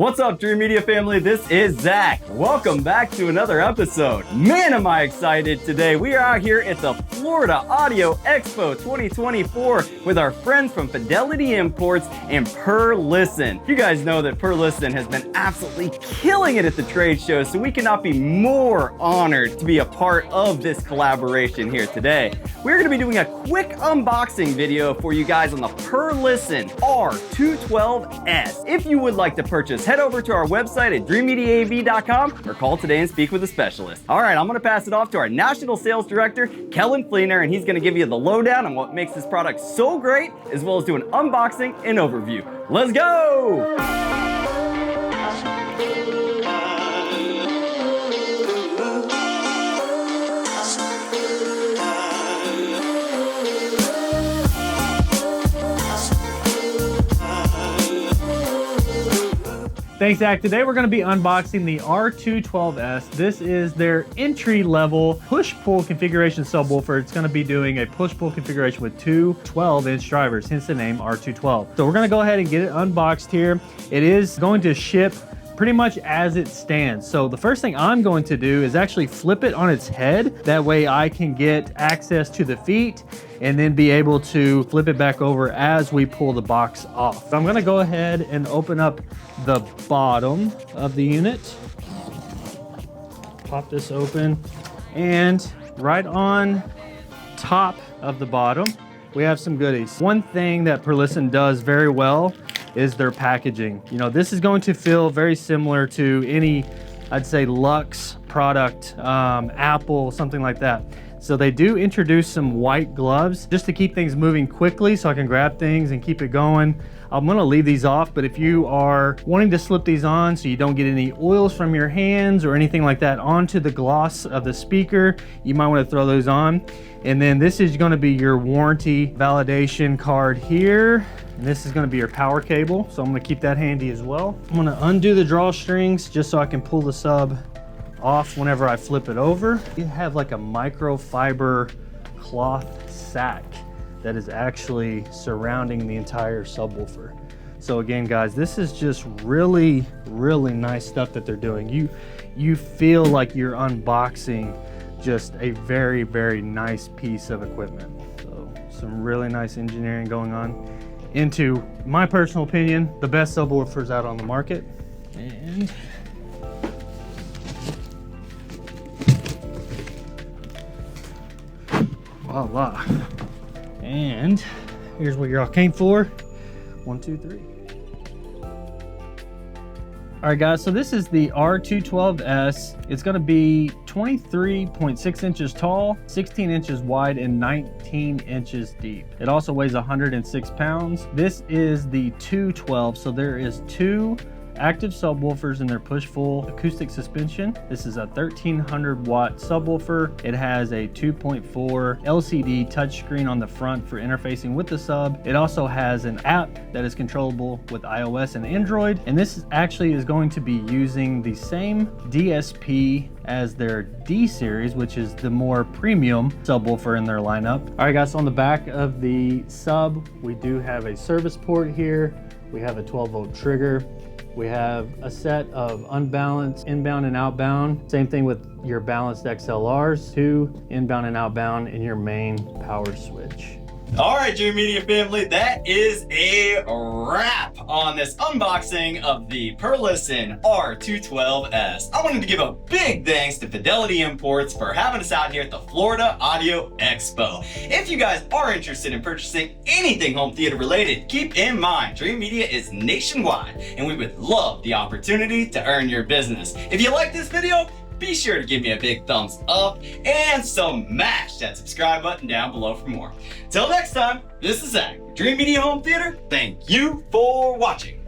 What's up, Dreamedia family? This is Zach. Welcome back to another episode. Man, am I excited today. We are out here at the Florida Audio Expo 2024 with our friends from Fidelity Imports and Perlisten. You guys know that Perlisten has been absolutely killing it at the trade show, so we cannot be more honored to be a part of this collaboration here today. We're going to be doing a quick unboxing video for you guys on the Perlisten R212s. If you would like to purchase, head over to our website at dreamediaav.com or call today and speak with a specialist. All right, I'm going to pass it off to our National Sales Director, Kellen Fleener, and he's going to give you the lowdown on what makes this product so great, as well as do an unboxing and overview. Let's go! Thanks, Zach. Today we're going to be unboxing the R212s. This is their entry-level push-pull configuration subwoofer. It's going to be doing a push-pull configuration with two 12-inch drivers, hence the name R212. So we're going to go ahead and get it unboxed here. It is going to ship pretty much as it stands. So the first thing I'm going to do is actually flip it on its head. That way I can get access to the feet and then be able to flip it back over as we pull the box off. So I'm gonna go ahead and open up the bottom of the unit. Pop this open, and right on top of the bottom, we have some goodies. One thing that Perlisten does very well is their packaging. You know, this is going to feel very similar to any, I'd say, Luxe product, Apple, something like that. So they do introduce some white gloves just to keep things moving quickly so I can grab things and keep it going. I'm gonna leave these off, but if you are wanting to slip these on so you don't get any oils from your hands or anything like that onto the gloss of the speaker, you might wanna throw those on. And then this is gonna be your warranty validation card here. And this is gonna be your power cable, so I'm gonna keep that handy as well. I'm gonna undo the drawstrings just so I can pull the sub off whenever I flip it over. You have like a microfiber cloth sack that is actually surrounding the entire subwoofer. So again, guys, this is just really, really nice stuff that they're doing. You feel like you're unboxing just a very, very nice piece of equipment. So some really nice engineering going on into, my personal opinion, the best subwoofers out on the market. And voila. And here's what y'all came for. 1, 2, 3. All right, guys, so this is the R212s. It's gonna be 23.6 inches tall, 16 inches wide, and 19 inches deep. It also weighs 106 pounds. This is the 212, so there is two active subwoofers in their push-full acoustic suspension. This is a 1300 watt subwoofer. It has a 2.4 LCD touchscreen on the front for interfacing with the sub. It also has an app that is controllable with iOS and Android. And this actually is going to be using the same DSP as their D series, which is the more premium subwoofer in their lineup. All right, guys, so on the back of the sub, we do have a service port here. We have a 12-volt trigger. We have a set of unbalanced inbound and outbound. Same thing with your balanced XLRs, two inbound and outbound, and your main power switch. All right, Dreamedia family, that is a wrap on this unboxing of the Perlisten R212s. I wanted to give a big thanks to Fidelity Imports for having us out here at the Florida Audio Expo. If you guys are interested in purchasing anything home theater related, keep in mind Dreamedia is nationwide and we would love the opportunity to earn your business. If you like this video, be sure to give me a big thumbs up and smash that subscribe button down below for more. Till next time, this is Zach, Dreamedia Home Theater. Thank you for watching.